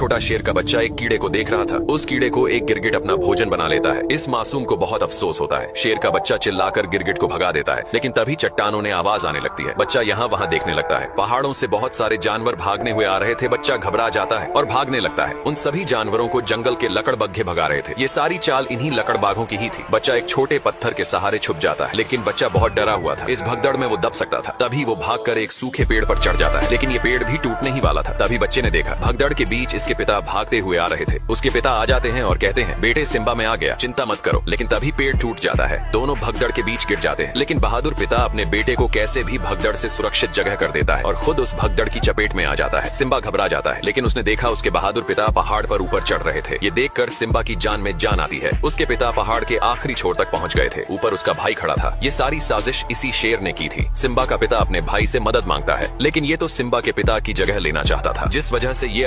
छोटा शेर का बच्चा एक कीड़े को देख रहा था। उस कीड़े को एक गिरगिट अपना भोजन बना लेता है। इस मासूम को बहुत अफसोस होता है। शेर का बच्चा चिल्लाकर गिरगिट को भगा देता है, लेकिन तभी चट्टानों ने आवाज आने लगती है। बच्चा यहाँ वहाँ देखने लगता है। पहाड़ों से बहुत सारे जानवर भागने हुए आ रहे थे। बच्चा घबरा जाता है और भागने लगता है। उन सभी जानवरों को जंगल के लकड़बग्घे भगा रहे थे। ये सारी चाल इन्हीं लकड़बाघों की ही थी। बच्चा एक छोटे पत्थर के सहारे छुप जाता है, लेकिन बच्चा बहुत डरा हुआ था। इस भगदड़ में वो दब सकता था। तभी वो भागकर एक सूखे पेड़ पर चढ़ जाता है, लेकिन ये पेड़ भी टूटने ही वाला था। तभी बच्चे ने देखा भगदड़ के बीच इसके पिता भागते हुए आ रहे थे। उसके पिता आ जाते हैं और कहते हैं, बेटे सिम्बा में आ गया, चिंता मत करो। लेकिन तभी पेड़ टूट जाता है। दोनों भगदड़ के बीच गिर जाते हैं, लेकिन बहादुर पिता अपने बेटे को कैसे भी भगदड़ से सुरक्षित जगह कर देता है और खुद उस भगदड़ की चपेट में आ जाता है। सिम्बा घबरा जाता है, लेकिन उसने देखा उसके बहादुर पिता पहाड़ पर ऊपर चढ़ रहे थे। ये देखकर सिम्बा की जान में जान आती है। उसके पिता पहाड़ के आखिरी छोर तक पहुंच गए थे। ऊपर उसका भाई खड़ा था। ये सारी साजिश इसी शेर ने की थी। सिम्बा का पिता अपने भाई से मदद मांगता है, लेकिन ये तो सिम्बा के पिता की जगह लेना चाहता था, जिस वजह से ये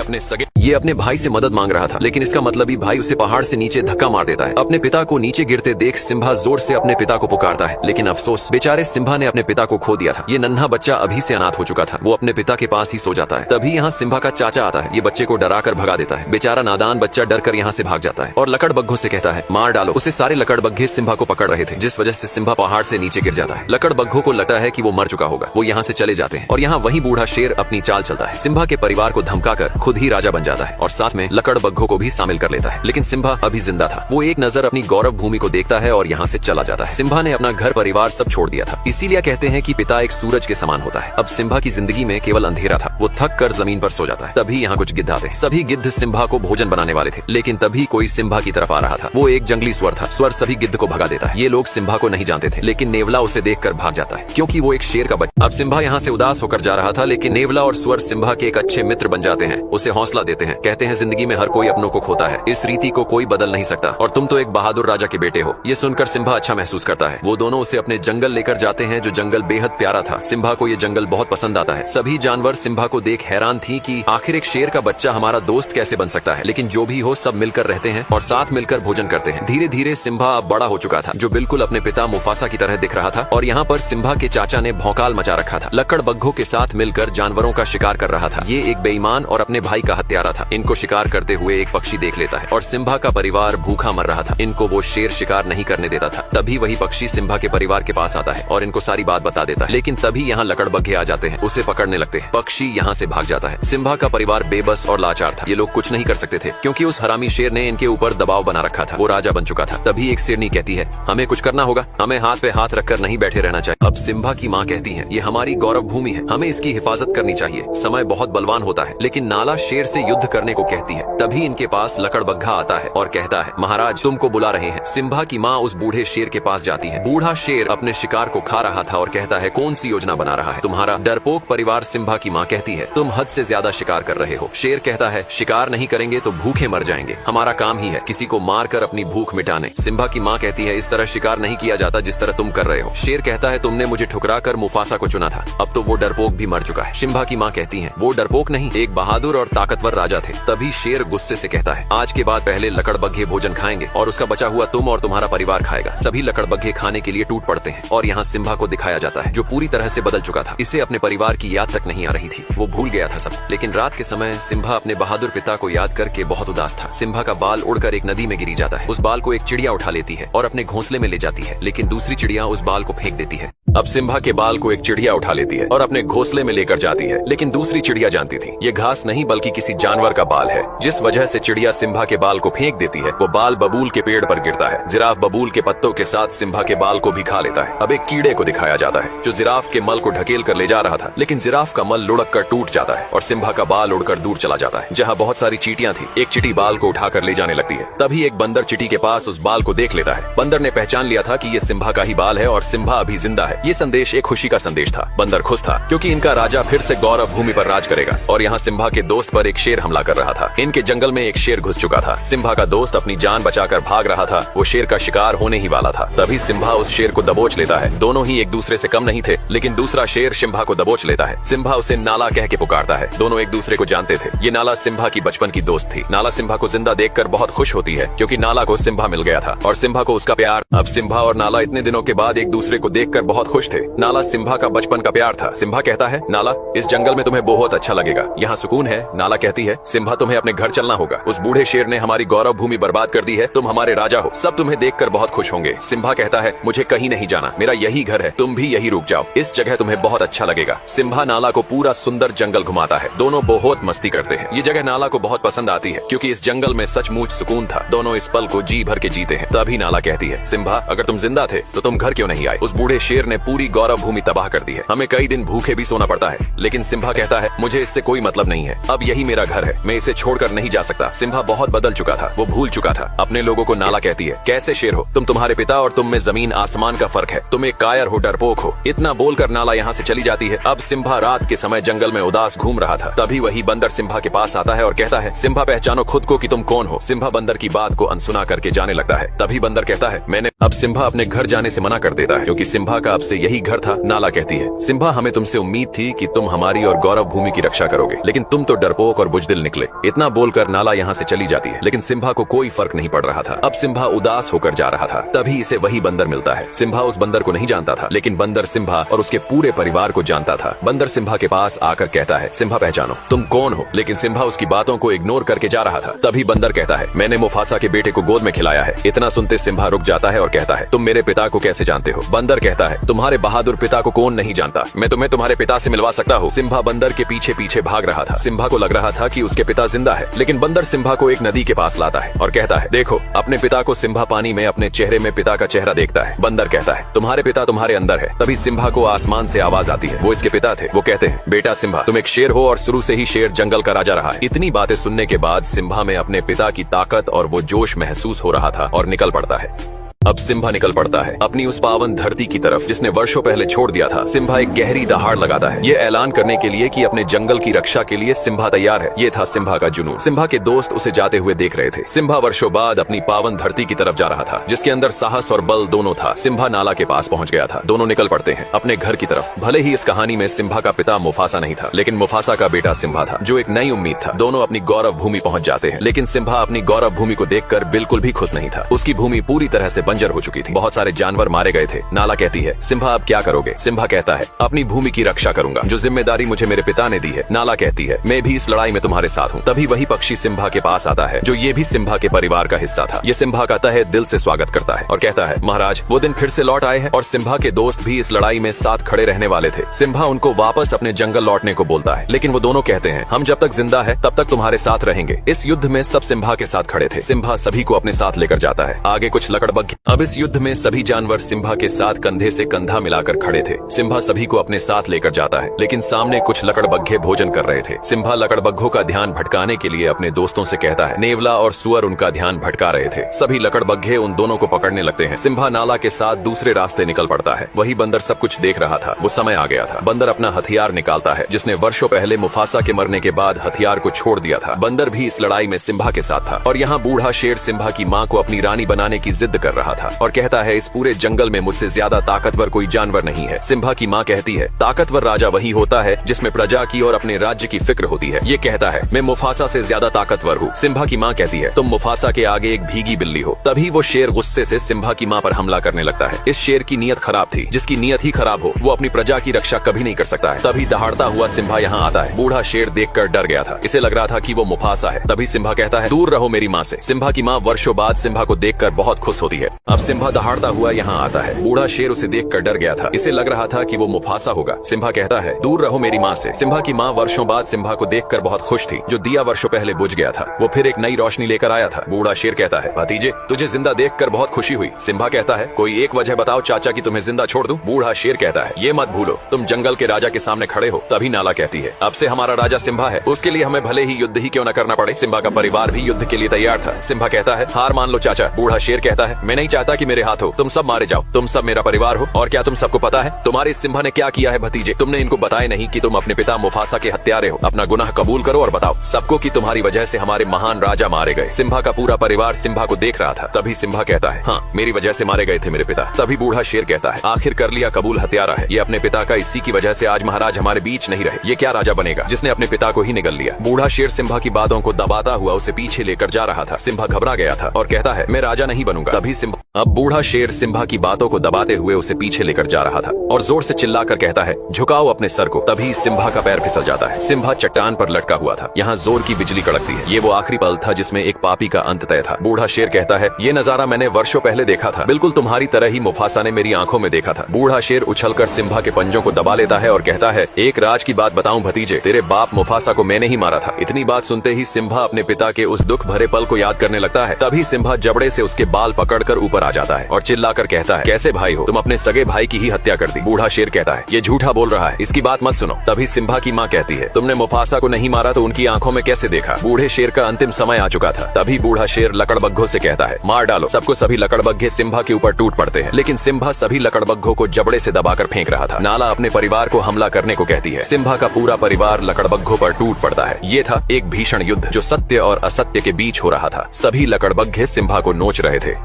अपने भाई से मदद मांग रहा था। लेकिन इसका मतलब ही भाई उसे पहाड़ से नीचे धक्का मार देता है। अपने पिता को नीचे गिरते देख सिम्बा जोर से अपने पिता को पुकारता है, लेकिन अफसोस, बेचारे सिम्बा ने अपने पिता को खो दिया था। ये नन्हा बच्चा अभी से अनाथ हो चुका था। वो अपने पिता के पास ही सो जाता है। तभी यहाँ सिम्बा का चाचा आता है। ये बच्चे को डरा कर भगा देता है। बेचारा नादान बच्चा डर कर यहाँ से भाग जाता है और लकड़बग्घों से कहता है, मार डालो उसे। सारे लकड़बग्घे सिम्बा को पकड़ रहे थे, जिस वजह से सिम्बा पहाड़ से नीचे गिर जाता है। लकड़बग्घों को लगता है कि वो मर चुका होगा। वो यहाँ से चले जाते हैं और यहाँ वही बूढ़ा शेर अपनी चाल चलता है। सिम्बा के परिवार को धमकाकर खुद ही राजा बन जाता है और साथ में लकड़बग्घों को भी शामिल कर लेता है। लेकिन सिम्बा अभी जिंदा था। वो एक नजर अपनी गौरव भूमि को देखता है और यहाँ से चला जाता है। सिम्बा ने अपना घर परिवार सब छोड़ दिया था। इसीलिए कहते हैं कि पिता एक सूरज के समान होता है। अब सिम्बा की जिंदगी में केवल अंधेरा था। वो थक कर जमीन पर सो जाता है। तभी यहाँ कुछ गिद्ध आते। सभी गिद्ध सिम्बा को भोजन बनाने वाले थे, लेकिन तभी कोई सिम्बा की तरफ आ रहा था। वो एक जंगली स्वर था। स्वर सभी गिद्ध को भगा देता है। ये लोग सिम्बा को नहीं जानते थे, लेकिन नेवला उसे देखकर भाग जाता है, क्योंकि वो एक शेर का बच्चा। अब सिम्बा यहाँ से उदास होकर जा रहा था, लेकिन नेवला और स्वर सिम्बा के एक अच्छे मित्र बन जाते हैं। उसे हौसला देते हैं। कहते हैं, जिंदगी में हर कोई अपनों को खोता है। इस रीति को कोई बदल नहीं सकता और तुम तो एक बहादुर राजा के बेटे हो। ये सुनकर सिम्बा अच्छा महसूस करता है। वो दोनों उसे अपने जंगल लेकर जाते हैं, जो जंगल बेहद प्यारा था। सिम्बा को ये जंगल बहुत पसंद आता है। सभी जानवर सिम्बा को देख हैरान थी कि आखिर एक शेर का बच्चा हमारा दोस्त कैसे बन सकता है। लेकिन जो भी हो, सब मिलकर रहते हैं और साथ मिलकर भोजन करते हैं। धीरे धीरे सिम्बा अब बड़ा हो चुका था, जो बिल्कुल अपने पिता मुफासा की तरह दिख रहा था। और यहाँ पर सिम्बा के चाचा ने भौकाल मचा रखा था। लकड़बग्घों के साथ मिलकर जानवरों का शिकार कर रहा था। ये एक बेईमान और अपने भाई का हत्यारा था। इनको शिकार करते हुए एक पक्षी देख लेता है और सिम्बा का परिवार भूखा मर रहा था। इनको वो शेर शिकार नहीं करने देता था। तभी वही पक्षी सिम्बा के परिवार के पास आता है और इनको सारी बात बता देता है। लेकिन तभी यहाँ लकड़बग्घे आ जाते हैं, उसे पकड़ने लगते हैं। पक्षी यहाँ से भाग जाता है। सिम्बा का परिवार बेबस और लाचार था। ये लोग कुछ नहीं कर सकते थे, क्योंकि उस हरामी शेर ने इनके ऊपर दबाव बना रखा था। वो राजा बन चुका था। तभी एक शेरनी कहती है, हमें कुछ करना होगा। हमें हाथ पे हाथ रखकर नहीं बैठे रहना चाहिए। अब सिम्बा की माँ कहती है, ये हमारी गौरव भूमि है, हमें इसकी हिफाजत करनी चाहिए। समय बहुत बलवान होता है। लेकिन नाला शेर से युद्ध करने को कहती है। तभी इनके पास लकड़बग्घा आता है और कहता है, महाराज तुमको बुला रहे हैं। सिम्बा की माँ उस बूढ़े शेर के पास जाती है। बूढ़ा शेर अपने शिकार को खा रहा था और कहता है, कौन सी योजना बना रहा है तुम्हारा डरपोक परिवार। सिम्बा की माँ कहती है, तुम हद से ज्यादा शिकार कर रहे हो। शेर कहता है, शिकार नहीं करेंगे तो भूखे मर जाएंगे। हमारा काम ही है किसी को मार कर अपनी भूख मिटाने। सिम्बा की माँ कहती है, इस तरह शिकार नहीं किया जाता जिस तरह तुम कर रहे हो। शेर कहता है, तुमने मुझे ठुकरा कर मुफासा को चुना था, अब तो वो डरपोक भी मर चुका है। सिम्बा की माँ कहती है, वो डरपोक नहीं, एक बहादुर और ताकतवर राजा थे। तभी शेर गुस्से से कहता है, आज के बाद पहले लकड़बग्घे भोजन खाएंगे और उसका बचा हुआ तुम और तुम्हारा परिवार खाएगा। सभी लकड़बग्घे खाने के लिए टूट पड़ते हैं और यहाँ सिम्बा को दिखाया जाता है, जो पूरी तरह से बदल चुका था। इसे अपने परिवार की याद तक नहीं आ रही थी। वो भूल गया था सब। लेकिन रात के समय सिम्बा अपने बहादुर पिता को याद करके बहुत उदास था। सिम्बा का बाल उड़कर एक नदी में गिरी जाता है। उस बाल को एक चिड़िया उठा लेती है और अपने घोंसले में ले जाती है, लेकिन दूसरी चिड़िया उस बाल को फेंक देती है। अब सिम्बा के बाल को एक चिड़िया उठा लेती है और अपने घोंसले में लेकर जाती है, लेकिन दूसरी चिड़िया जानती थी ये घास नहीं बल्कि किसी जानवर का बाल है, जिस वजह से चिड़िया सिम्बा के बाल को फेंक देती है। वो बाल बबूल के पेड़ पर गिरता है। जिराफ बबूल के पत्तों के साथ सिम्बा के बाल को भी खा लेता है। अब एक कीड़े को दिखाया जाता है, जो जिराफ के मल को ढकेल कर ले जा रहा था, लेकिन जिराफ का मल लुढ़क कर टूट जाता है और सिम्बा का बाल उड़कर दूर चला जाता है, जहाँ बहुत सारी चींटियां थी। एक चींटी बाल को उठाकर ले जाने लगती है। तभी एक बंदर चींटी के पास उस बाल को देख लेता है। बंदर ने पहचान लिया था कि ये सिम्बा का ही बाल है और सिम्बा अभी जिंदा है। ये संदेश एक खुशी का संदेश था। बंदर खुश था, क्योंकि इनका राजा फिर से गौरव भूमि पर राज करेगा। और यहाँ सिम्बा के दोस्त पर एक शेर हमला कर रहा था। इनके जंगल में एक शेर घुस चुका था। सिम्बा का दोस्त अपनी जान बचाकर भाग रहा था। वो शेर का शिकार होने ही वाला था। तभी सिम्बा उस शेर को दबोच लेता है। दोनों ही एक दूसरे से कम नहीं थे, लेकिन दूसरा शेर सिम्बा को दबोच लेता है। सिम्बा उसे नाला कह के पुकारता है। दोनों एक दूसरे को जानते थे। ये नाला सिम्बा की बचपन की दोस्त थी। नाला सिम्बा को जिंदा देखकर बहुत खुश होती है, क्योंकि नाला को सिम्बा मिल गया था और सिम्बा को उसका प्यार। अब सिम्बा और नाला इतने दिनों के बाद एक दूसरे को देखकर बहुत खुश थे। नाला सिम्बा का बचपन का प्यार था। सिम्बा कहता है, नाला, इस जंगल में तुम्हें बहुत अच्छा लगेगा, यहाँ सुकून है। नाला कहती है, सिम्बा, तुम्हें अपने घर चलना होगा, उस बूढ़े शेर ने हमारी गौरव भूमि बर्बाद कर दी है, तुम हमारे राजा हो, सब तुम्हें देखकर बहुत खुश होंगे। सिम्बा कहता है, मुझे कहीं नहीं जाना, मेरा यही घर है, तुम भी यही रुक जाओ, इस जगह तुम्हें बहुत अच्छा लगेगा। सिम्बा नाला को पूरा सुंदर जंगल घुमाता है। दोनों बहुत मस्ती करते हैं। ये जगह नाला को बहुत पसंद आती है क्योंकि इस जंगल में सचमुच सुकून था। दोनों इस पल को जी भर के जीते हैं। तभी नाला कहती है, सिम्बा, अगर तुम जिंदा थे तो तुम घर क्यों नहीं आए? उस बूढ़े शेर ने पूरी गौरव भूमि तबाह कर दी है, हमें कई दिन भूखे भी सोना पड़ता है। लेकिन सिम्बा कहता है, मुझे इससे कोई मतलब नहीं है, अब यही मेरा घर है, मैं इसे छोड़कर नहीं जा सकता। सिम्बा बहुत बदल चुका था, वो भूल चुका था अपने लोगों को। नाला कहती है, कैसे शेर हो तुम, तुम्हारे पिता और तुम में जमीन आसमान का फर्क है, तुम एक कायर हो, डरपोक हो। इतना बोलकर नाला यहाँ से चली जाती है। अब सिम्बा रात के समय जंगल में उदास घूम रहा था। तभी वही बंदर सिम्बा के पास आता है और कहता है, सिम्बा, पहचानो खुद को कि तुम कौन हो। सिम्बा बंदर की बात को अनसुना करके जाने लगता है। तभी बंदर कहता है, मैंने। अब सिम्बा अपने घर जाने से मना कर देता है क्योंकि सिम्बा का अब से यही घर था। नाला कहती है, सिम्बा, हमें तुमसे उम्मीद थी कि तुम हमारी और गौरव भूमि की रक्षा करोगे, लेकिन तुम तो डरपोक और बुजदिल निकले। इतना बोलकर नाला यहाँ से चली जाती है। लेकिन सिम्बा को कोई फर्क नहीं पड़ रहा था। अब सिम्बा उदास होकर जा रहा था। तभी इसे वही बंदर मिलता है। सिम्बा उस बंदर को नहीं जानता था, लेकिन बंदर सिम्बा और उसके पूरे परिवार को जानता था। बंदर सिम्बा के पास आकर कहता है, सिम्बा, पहचानो तुम कौन हो। लेकिन सिम्बा उसकी बातों को इग्नोर करके जा रहा था। तभी बंदर कहता है, मैंने मुफासा के बेटे को गोद में खिलाया है। इतना सुनते सिम्बा रुक जाता है और कहता है, तुम मेरे पिता को कैसे जानते हो? बंदर कहता है, तुम्हारे बहादुर पिता को कौन नहीं जानता, मैं तुम्हें तुम्हारे पिता से मिलवा सकता हूँ। सिम्बा बंदर के पीछे पीछे भाग रहा था। सिम्बा को लग रहा था कि उसके पिता जिंदा है, लेकिन बंदर सिम्बा को एक नदी के पास लाता है और कहता है, देखो अपने पिता को। सिम्बा पानी में अपने चेहरे में पिता का चेहरा देखता है। बंदर कहता है, तुम्हारे पिता तुम्हारे अंदर है। तभी सिम्बा को आसमान से आवाज आती है, वो इसके पिता थे। वो कहते हैं, बेटा सिम्बा, तुम एक शेर हो और शुरू से ही शेर जंगल का राजा रहा है। इतनी बातें सुनने के बाद सिम्बा में अपने पिता की ताकत और वो जोश महसूस हो रहा था और निकल पड़ता है। अब सिम्बा निकल पड़ता है अपनी उस पावन धरती की तरफ जिसने वर्षों पहले छोड़ दिया था। सिम्बा एक गहरी दहाड़ लगाता है, ये ऐलान करने के लिए कि अपने जंगल की रक्षा के लिए सिम्बा तैयार है। ये था सिम्बा का जुनून। सिम्बा के दोस्त उसे जाते हुए देख रहे थे। सिम्बा वर्षों बाद अपनी पावन धरती की तरफ जा रहा था, जिसके अंदर साहस और बल दोनों था। सिम्बा नाला के पास पहुंच गया था। दोनों निकल पड़ते हैं अपने घर की तरफ। भले ही इस कहानी में सिम्बा का पिता मुफासा नहीं था, लेकिन मुफासा का बेटा सिम्बा था, जो एक नई उम्मीद था। दोनों अपनी गौरव भूमि पहुंच जाते हैं, लेकिन सिम्बा अपनी गौरव भूमि को देखकर बिल्कुल भी खुश नहीं था। उसकी भूमि पूरी तरह से बंजर हो चुकी थी। बहुत सारे जानवर मारे गए थे। नाला कहती है, सिम्बा, अब क्या करोगे? सिम्बा कहता है, अपनी भूमि की रक्षा करूंगा, जो जिम्मेदारी मुझे मेरे पिता ने दी है। नाला कहती है, मैं भी इस लड़ाई में तुम्हारे साथ हूँ। तभी वही पक्षी सिम्बा के पास आता है, जो ये भी सिम्बा के परिवार का हिस्सा था। ये सिम्बा का तहे दिल से स्वागत करता है और कहता है, महाराज, वो दिन फिर से लौट आए हैं और सिम्बा के दोस्त भी इस लड़ाई में साथ खड़े रहने वाले थे। सिम्बा उनको वापस अपने जंगल लौटने को बोलता है, लेकिन वो दोनों कहते हैं, हम जब तक जिंदा है तब तक तुम्हारे साथ रहेंगे। इस युद्ध में सब सिम्बा के साथ खड़े थे। सिम्बा सभी को अपने साथ लेकर जाता है। आगे कुछ लकड़बग्घे। अब इस युद्ध में सभी जानवर सिम्बा के साथ कंधे से कंधा मिलाकर खड़े थे। सिम्बा सभी को अपने साथ लेकर जाता है, लेकिन सामने कुछ लकड़बग्घे भोजन कर रहे थे। सिम्बा लकड़बग्घों का ध्यान भटकाने के लिए अपने दोस्तों से कहता है। नेवला और सुअर उनका ध्यान भटका रहे थे। सभी लकड़बग्घे उन दोनों को पकड़ने लगते हैं। सिम्बा नाला के साथ दूसरे रास्ते निकल पड़ता है। वही बंदर सब कुछ देख रहा था। वो समय आ गया था। बंदर अपना हथियार निकालता है, जिसने वर्षों पहले मुफासा के मरने के बाद हथियार को छोड़ दिया था। बंदर भी इस लड़ाई में सिम्बा के साथ था और यहाँ बूढ़ा शेर सिम्बा की माँ को अपनी रानी बनाने की जिद कर रहा था और कहता है, इस पूरे जंगल में मुझसे ज्यादा ताकतवर कोई जानवर नहीं है। सिम्बा की माँ कहती है, ताकतवर राजा वही होता है जिसमें प्रजा की और अपने राज्य की फिक्र होती है। ये कहता है, मैं मुफासा से ज्यादा ताकतवर हूँ। सिम्बा की माँ कहती है, तुम मुफासा के आगे एक भीगी बिल्ली हो। तभी वो शेर गुस्से से सिम्बा की माँ पर हमला करने लगता है। इस शेर की नीयत खराब थी। जिसकी नीयत ही खराब हो, वो अपनी प्रजा की रक्षा कभी नहीं कर सकता है। तभी दहाड़ता हुआ सिम्बा यहाँ आता है। बूढ़ा शेर देखकर डर गया था। इसे लग रहा था कि वो मुफासा है। तभी सिम्बा कहता है, दूर रहो मेरी माँ से। सिम्बा की माँ वर्षों बाद सिम्बा को देखकर बहुत खुश होती है। अब सिम्बा दहाड़ता हुआ यहाँ आता है। बूढ़ा शेर उसे देखकर डर गया था। इसे लग रहा था कि वो मुफासा होगा। सिम्बा कहता है, दूर रहो मेरी माँ से। सिम्बा की माँ वर्षों बाद सिम्बा को देखकर बहुत खुश थी। जो दिया वर्षों पहले बुझ गया था, वो फिर एक नई रोशनी लेकर आया था। बूढ़ा शेर कहता है, भतीजे, तुझे जिंदा देखकर बहुत खुशी हुई। सिम्बा कहता है, कोई एक वजह बताओ चाचा कि तुम्हें जिंदा छोड़ दूं। बूढ़ा शेर कहता है, ये मत भूलो, तुम जंगल के राजा के सामने खड़े हो। तभी नाला कहती है, अब से हमारा राजा सिम्बा है, उसके लिए हमें भले ही युद्ध ही क्यों न करना पड़े। सिम्बा का परिवार भी युद्ध के लिए तैयार था। सिम्बा कहता है, हार मान लो चाचा। बूढ़ा शेर कहता है, मैं नहीं चाहता कि मेरे हाथ हो, तुम सब मारे जाओ। तुम सब मेरा परिवार हो। और क्या तुम सबको पता है तुम्हारे इस सिम्बा ने क्या किया है भतीजे? तुमने इनको बताया नहीं कि तुम अपने पिता मुफासा के हत्यारे हो। अपना गुनाह कबूल करो और बताओ सबको कि तुम्हारी वजह से हमारे महान राजा मारे गए। सिम्बा का पूरा परिवार सिम्बा को देख रहा था। तभी सिम्बा कहता है, हाँ, मेरी वजह से मारे गए थे मेरे पिता। तभी बूढ़ा शेर कहता है, आखिर कर लिया कबूल, हत्यारा है ये अपने पिता का। इसी की वजह से आज महाराज हमारे बीच नहीं रहे। ये क्या राजा बनेगा जिसने अपने पिता को ही निगल लिया। बूढ़ा शेर सिम्बा की बातों को दबाता हुआ उसे पीछे लेकर जा रहा था। सिम्बा घबरा गया था और कहता है, मैं राजा नहीं बनूंगा। तभी सिम्बा अब बूढ़ा शेर सिम्बा की बातों को दबाते हुए उसे पीछे लेकर जा रहा था और जोर से चिल्लाकर कहता है, झुकाओ अपने सर को। तभी सिम्बा का पैर फिसल जाता है। सिम्बा चट्टान पर लटका हुआ था। यहाँ जोर की बिजली कड़कती है। ये वो आखिरी पल था जिसमें एक पापी का अंत तय था। बूढ़ा शेर कहता है, ये नजारा मैंने वर्षों पहले देखा था। बिल्कुल तुम्हारी तरह ही मुफासा ने मेरी आंखों में देखा था। बूढ़ा शेर उछलकर सिम्बा के पंजों को दबा लेता है और कहता है, एक राज की बात बताऊं भतीजे, तेरे बाप मुफासा को मैंने ही मारा था। इतनी बात सुनते ही सिम्बा अपने पिता के उस दुख भरे पल को याद करने लगता है। तभी सिम्बा जबड़े से उसके बाल पकड़कर ऊपर आ जाता है और चिल्लाकर कहता है, कैसे भाई हो तुम? अपने सगे भाई की ही हत्या कर दी। बूढ़ा शेर कहता है, ये झूठा बोल रहा है, इसकी बात मत सुनो। तभी सिम्बा की माँ कहती है, तुमने मुफासा को नहीं मारा तो उनकी आंखों में कैसे देखा? बूढ़े शेर का अंतिम समय आ चुका था। तभी बूढ़ा शेर लकड़बग्घों से कहता है, मार डालो सबको। सभी लकड़बग्घे सिम्बा के ऊपर टूट पड़ते हैं, लेकिन सिम्बा सभी लकड़बग्घों को जबड़े से दबाकर फेंक रहा था। नाला अपने परिवार को हमला करने को कहती है। सिम्बा का पूरा परिवार लकड़बग्घों पर टूट पड़ता है। ये था एक भीषण युद्ध जो सत्य और असत्य के बीच हो रहा था। सभी लकड़बग्घे सिम्बा को नोच रहे थे।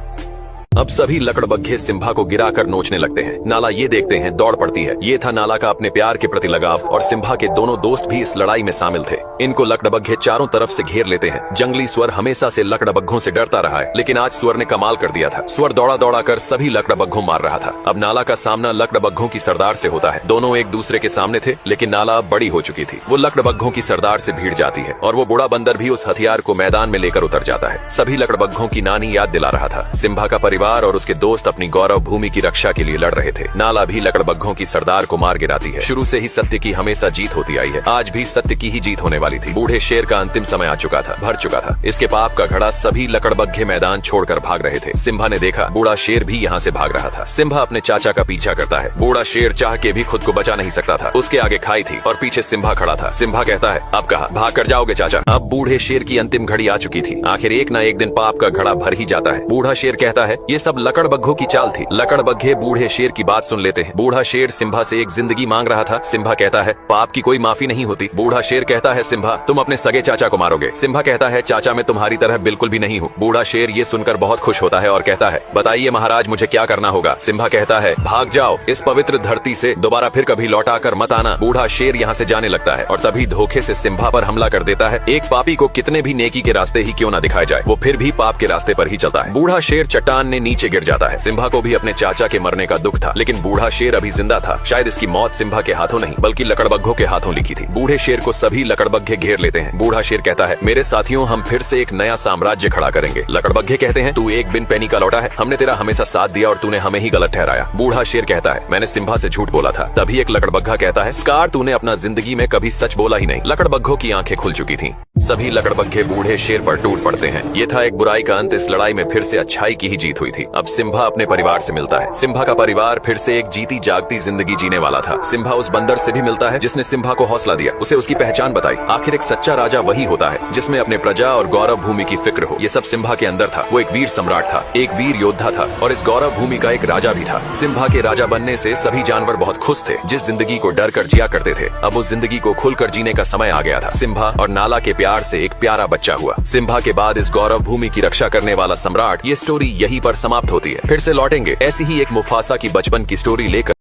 अब सभी लकड़बग्घे सिम्बा को गिराकर नोचने लगते हैं। नाला ये देखते हैं, दौड़ पड़ती है। ये था नाला का अपने प्यार के प्रति लगाव और सिम्बा के दोनों दोस्त भी इस लड़ाई में शामिल थे। इनको लकड़बग्घे चारों तरफ से घेर लेते हैं। जंगली स्वर हमेशा से लकड़बग्घों से डरता रहा है, लेकिन आज स्वर ने कमाल कर दिया था। स्वर दौड़ा दौड़ा कर सभी लकड़बग्घों मार रहा था। अब नाला का सामना लकड़बग्घों की सरदार से होता है। दोनों एक दूसरे के सामने थे, लेकिन नाला अब बड़ी हो चुकी थी। वो लकड़बग्घों की सरदार से भिड़ जाती है और वो बूढ़ा बंदर भी उस हथियार को मैदान में लेकर उतर जाता है। सभी लकड़बग्घों की नानी याद दिला रहा था। सिम्बा का परिवार और उसके दोस्त अपनी गौरव भूमि की रक्षा के लिए लड़ रहे थे। नाला भी लकड़बग्घों की सरदार को मार गिराती है। शुरू से ही सत्य की हमेशा जीत होती आई है। आज भी सत्य की ही जीत होने वाली थी। बूढ़े शेर का अंतिम समय आ चुका था, भर चुका था। इसके पाप का घड़ा सभी लकड़बग्घे मैदान छोड़कर भाग रहे थे। सिम्बा ने देखा बूढ़ा शेर भी यहाँ से भाग रहा था। सिम्बा अपने चाचा का पीछा करता है। बूढ़ा शेर चाह के भी खुद को बचा नहीं सकता था। उसके आगे खाई थी और पीछे सिम्बा खड़ा था। सिम्बा कहता है, अब कहा भाग कर जाओगे चाचा? अब बूढ़े शेर की अंतिम घड़ी आ चुकी थी। आखिर एक न एक दिन पाप का घड़ा भर ही जाता है। बूढ़ा शेर कहता है, ये सब लकड़बग्घों की चाल थी। लकड़बग्घे बूढ़े शेर की बात सुन लेते हैं। बूढ़ा शेर सिम्बा से एक जिंदगी मांग रहा था। सिम्बा कहता है, पाप की कोई माफी नहीं होती। बूढ़ा शेर कहता है, सिम्बा तुम अपने सगे चाचा को मारोगे। सिम्बा कहता है, चाचा मैं तुम्हारी तरह बिल्कुल भी नहीं हूँ। बूढ़ा शेर ये सुनकर बहुत खुश होता है और कहता है, बताइए महाराज मुझे क्या करना होगा? सिम्बा कहता है, भाग जाओ इस पवित्र धरती से, दोबारा फिर कभी लौटा कर मत आना। बूढ़ा शेर यहाँ से जाने लगता है और तभी धोखे से सिम्बा पर हमला कर देता है। एक पापी को कितने भी नेकी के रास्ते ही क्यों न दिखाए जाए, वो फिर भी पाप के रास्ते पर ही चलता है। बूढ़ा शेर चट्टान ने नीचे गिर जाता है। सिम्बा को भी अपने चाचा के मरने का दुख था, लेकिन बूढ़ा शेर अभी जिंदा था। शायद इसकी मौत सिम्बा के हाथों नहीं बल्कि लकड़बग्घों के हाथों लिखी थी। बूढ़े शेर को सभी लकड़बग्घे घेर लेते हैं। बूढ़ा शेर कहता है, मेरे साथियों हम फिर से एक नया साम्राज्य खड़ा करेंगे। लकड़बग्घे कहते हैं, तू एक बिन पैनी का लौटा है, हमने तेरा हमेशा साथ दिया और तूने हमें ही गलत ठहराया। बूढ़ा शेर कहता है, मैंने सिम्बा से झूठ बोला था। तभी एक लकड़बग्घा कहता है, स्कार तूने अपना जिंदगी में कभी सच बोला ही नहीं। लकड़बग्घों की आंखें खुल चुकी थी। सभी लकड़बग्घे बूढ़े शेर पर टूट पड़ते हैं। ये था एक बुराई का अंत। इस लड़ाई में फिर से अच्छाई की ही जीत हुई थी। अब सिम्बा अपने परिवार से मिलता है। सिम्बा का परिवार फिर से एक जीती जागती जिंदगी जीने वाला था। सिम्बा उस बंदर से भी मिलता है जिसने सिम्बा को हौसला दिया, उसे उसकी पहचान बताई। आखिर एक सच्चा राजा वही होता है जिसमें अपने प्रजा और गौरव भूमि की फिक्र हो। ये सब सिम्बा के अंदर था। वो एक वीर सम्राट था, एक वीर योद्धा था और इस गौरव भूमि का एक राजा भी था। सिम्बा के राजा बनने से सभी जानवर बहुत खुश थे। जिस जिंदगी को डर कर जिया करते थे, अब उस जिंदगी को खुलकर जीने का समय आ गया था। सिम्बा और नाला के प्यार से एक प्यारा बच्चा हुआ। सिम्बा के बाद इस गौरव भूमि की रक्षा करने वाला सम्राट। ये स्टोरी यहीं पर समाप्त होती है। फिर से लौटेंगे ऐसी ही एक मुफासा की बचपन की स्टोरी लेकर।